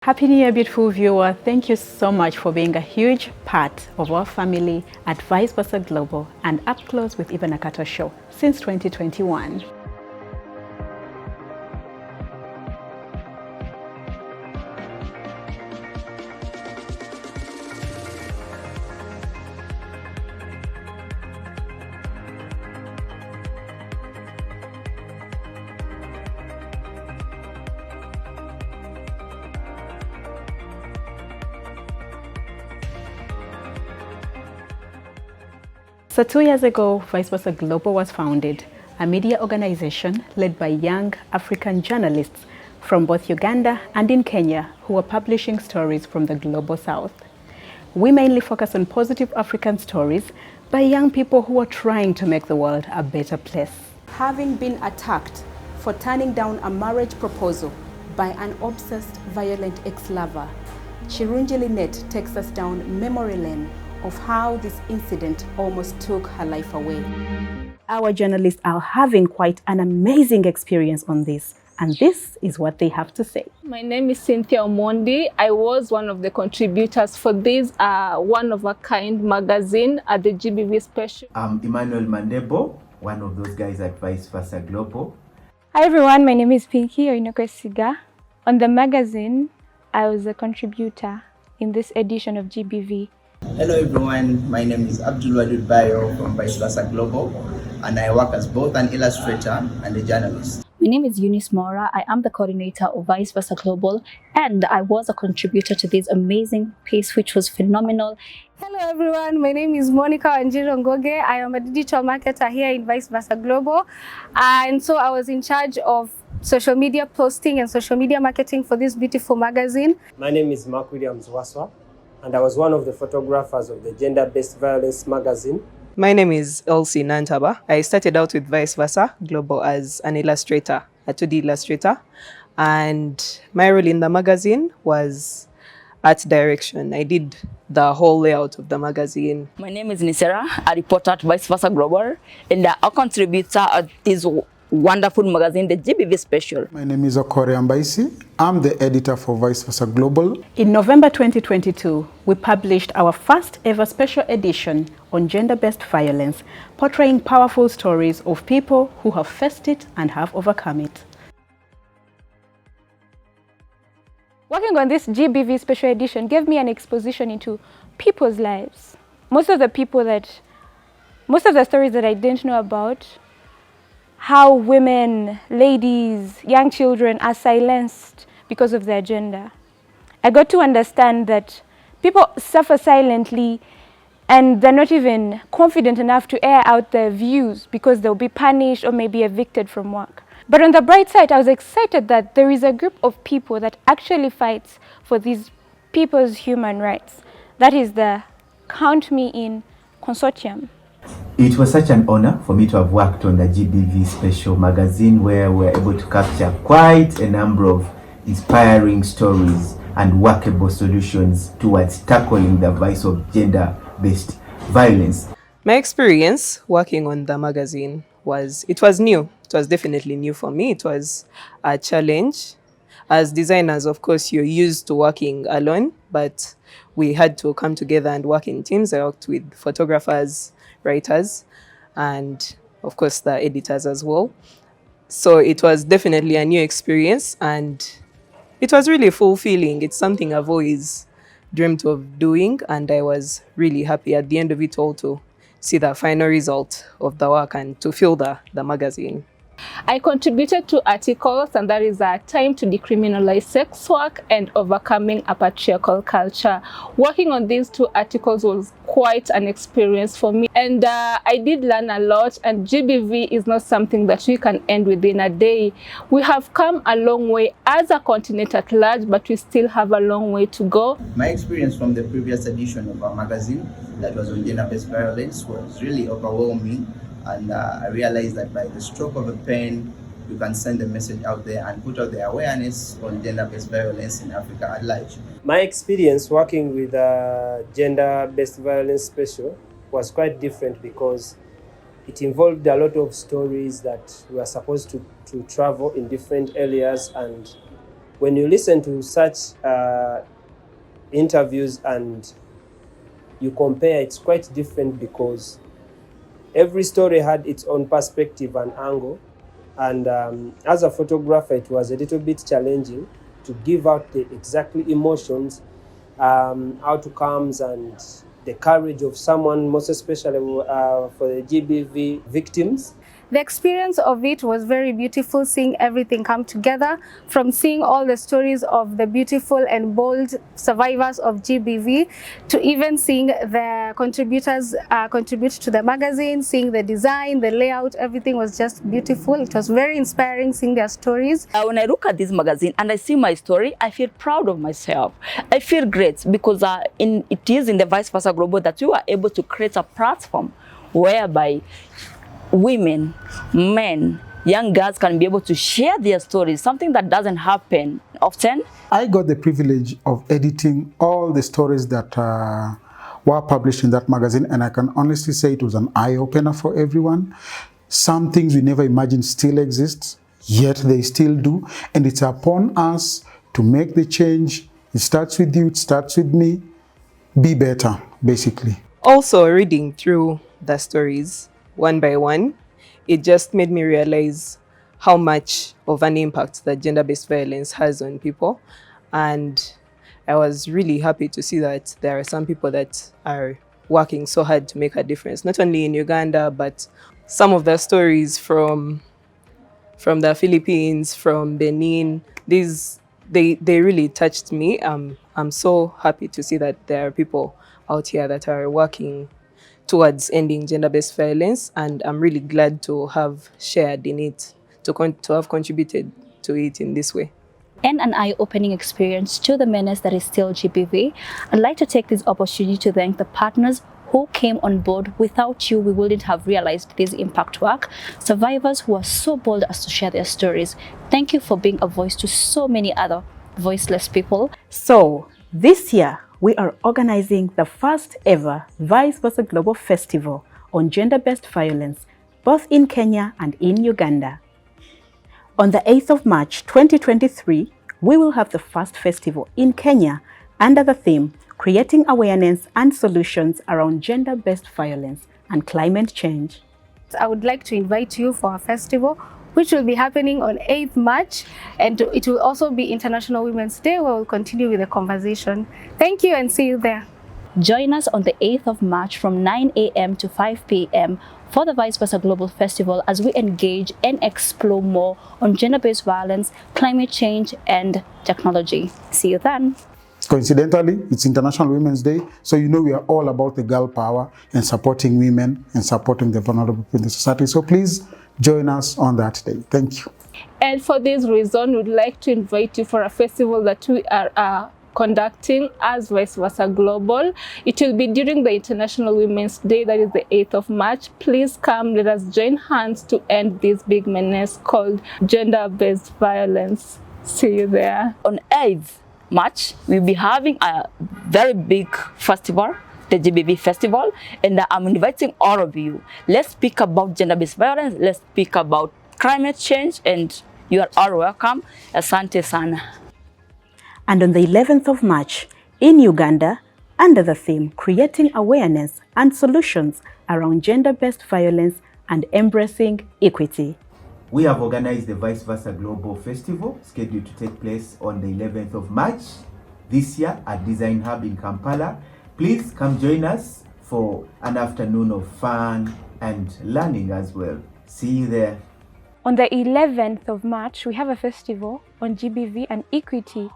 Happy New Year, beautiful viewer. Thank you so much for being a huge part of our family at Vice Versa Global and Up Close with Eva Nakato Show since 2021. So 2 years ago, Vice Versa Global was founded, a media organization led by young African journalists from both Uganda and in Kenya who are publishing stories from the Global South. We mainly focus on positive African stories by young people who are trying to make the world a better place. Having been attacked for turning down a marriage proposal by an obsessed, violent ex-lover, Chirunji Lynette takes us down memory lane of how this incident almost took her life away. Our journalists are having quite an amazing experience on this, and this is what they have to say. My name is Cynthia Omondi. I was one of the contributors for this one-of-a-kind magazine at the GBV Special. I'm Emmanuel Mandebo, one of those guys at Vice Versa Global. Hi everyone, my name is Pinky Oinokwe-Siga. On the magazine, I was a contributor in this edition of GBV. Hello everyone, my name is Abdul Wadud Bayo from Vice Versa Global, and I work as both an illustrator and a journalist. My name is Eunice Mora. I am the coordinator of Vice Versa Global, and I was a contributor to this amazing piece, which was phenomenal. Hello everyone, my name is Monica Wanjiru Ngoge. I am a digital marketer here in Vice Versa Global, and so I was in charge of social media posting and social media marketing for this beautiful magazine. My name is Mark Williams Waswa, and I was one of the photographers of the Gender-Based Violence magazine. My name is Elsie Nantaba. I started out with Vice Versa Global as an illustrator, a 2D illustrator, and my role in the magazine was art direction. I did the whole layout of the magazine. My name is Nisera, a reporter at Vice Versa Global, and a contributor at this wonderful magazine, the GBV Special. My name is Okore Ambaisi. I'm the editor for Vice Versa Global. In November 2022, we published our first ever special edition on gender-based violence, portraying powerful stories of people who have faced it and have overcome it. Working on this GBV special edition gave me an exposition into people's lives. Most of the stories that I didn't know about, how women, ladies, young children are silenced because of their gender. I got to understand that people suffer silently and they're not even confident enough to air out their views because they'll be punished or maybe evicted from work. But on the bright side, I was excited that there is a group of people that actually fights for these people's human rights. That is the Count Me In Consortium. It was such an honor for me to have worked on the GBV Special magazine, where we were able to capture quite a number of inspiring stories and workable solutions towards tackling the vice of gender-based violence. My experience working on the magazine was new. It was definitely new for me. It was a challenge. As designers, of course, you're used to working alone, but we had to come together and work in teams. I worked with photographers, writers, and of course the editors as well. So it was definitely a new experience and it was really fulfilling. It's something I've always dreamt of doing, and I was really happy at the end of it all to see the final result of the work and to fill the magazine. I contributed to articles, and that is Time to Decriminalize Sex Work and Overcoming a Patriarchal Culture. Working on these two articles was quite an experience for me, and I did learn a lot, and GBV is not something that we can end within a day. We have come a long way as a continent at large, but we still have a long way to go. My experience from the previous edition of our magazine that was on gender-based violence was really overwhelming. And I realized that by the stroke of a pen, you can send a message out there and put out the awareness on gender-based violence in Africa at large. My experience working with Gender-Based Violence Special was quite different because it involved a lot of stories that were supposed to travel in different areas, and when you listen to such interviews and you compare, it's quite different because every story had its own perspective and angle. And as a photographer, it was a little bit challenging to give out the exactly emotions, outcomes, and the courage of someone, most especially for the GBV victims. The experience of it was very beautiful, seeing everything come together, from seeing all the stories of the beautiful and bold survivors of GBV to even seeing the contributors contribute to the magazine, seeing the design, the layout, everything was just beautiful. It was very inspiring seeing their stories. When I look at this magazine and I see my story, I feel proud of myself. I feel great because it is in the Vice Versa Global that we were able to create a platform whereby women, men, young girls can be able to share their stories, something that doesn't happen often. I got the privilege of editing all the stories that were published in that magazine, and I can honestly say it was an eye-opener for everyone. Some things we never imagined still exist, yet they still do, and it's upon us to make the change. It starts with you, it starts with me. Be better, basically. Also, reading through the stories one by one, it just made me realize how much of an impact that gender-based violence has on people. And I was really happy to see that there are some people that are working so hard to make a difference, not only in Uganda, but some of the stories from the Philippines, from Benin, they really touched me. I'm so happy to see that there are people out here that are working towards ending gender-based violence, and I'm really glad to have shared in it, to have contributed to it in this way. And an eye-opening experience to the menace that is still GBV. I'd like to take this opportunity to thank the partners who came on board. Without you, we wouldn't have realized this impact work. Survivors who are so bold as to share their stories. Thank you for being a voice to so many other voiceless people. So, this year, we are organizing the first ever Vice Versa Global Festival on gender-based violence, both in Kenya and in Uganda. On the 8th of March 2023, we will have the first festival in Kenya under the theme Creating Awareness and Solutions Around Gender-Based Violence and Climate Change. I would like to invite you for a festival which will be happening on 8th March, and it will also be International Women's Day, where we'll continue with the conversation. Thank you and see you there. Join us on the 8th of March from 9 a.m. to 5 p.m. for the Vice Versa Global Festival as we engage and explore more on gender-based violence, climate change, and technology. See you then. Coincidentally, it's International Women's Day, so you know we are all about the girl power and supporting women and supporting the vulnerable in the society. So please join us on that day. Thank you. And for this reason, we'd like to invite you for a festival that we are conducting as Vice Versa Global. It will be during the International Women's Day, that is the 8th of March. Please come, let us join hands to end this big menace called gender-based violence. See you there. On 8th March, we'll be having a very big festival, the GBV Festival, and I'm inviting all of you. Let's speak about gender-based violence, let's speak about climate change, and you are all welcome. Asante sana. And on the 11th of March, in Uganda, under the theme Creating Awareness and Solutions Around Gender-Based Violence and Embracing Equity. We have organized the Vice Versa Global Festival, scheduled to take place on the 11th of March this year at Design Hub in Kampala. Please come join us for an afternoon of fun and learning as well. See you there. On the 11th of March, we have a festival on GBV and equity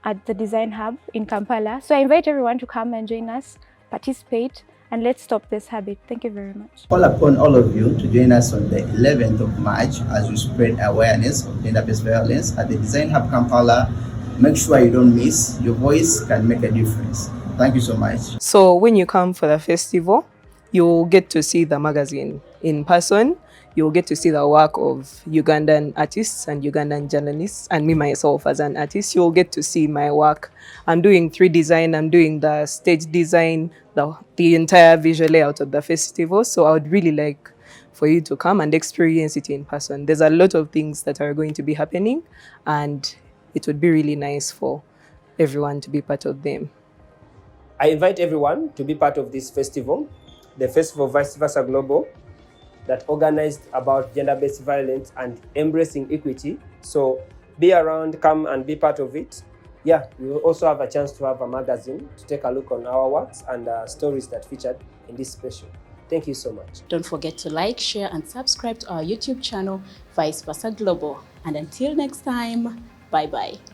at the Design Hub in Kampala. So I invite everyone to come and join us, participate, and let's stop this habit. Thank you very much. Call upon all of you to join us on the 11th of March as we spread awareness of gender-based violence at the Design Hub Kampala. Make sure you don't miss. Your voice can make a difference. Thank you so much. So when you come for the festival, you'll get to see the magazine in person. You'll get to see the work of Ugandan artists and Ugandan journalists, and me myself as an artist. You'll get to see my work. I'm doing 3D design, I'm doing the stage design, the entire visual layout of the festival. So I would really like for you to come and experience it in person. There's a lot of things that are going to be happening, and it would be really nice for everyone to be part of them. I invite everyone to be part of this festival, the Festival Vice Versa Global, that organized about gender-based violence and embracing equity. So be around, come and be part of it. Yeah, we will also have a chance to have a magazine to take a look on our works and stories that featured in this special. Thank you so much. Don't forget to like, share, and subscribe to our YouTube channel, Vice Versa Global. And until next time, bye-bye.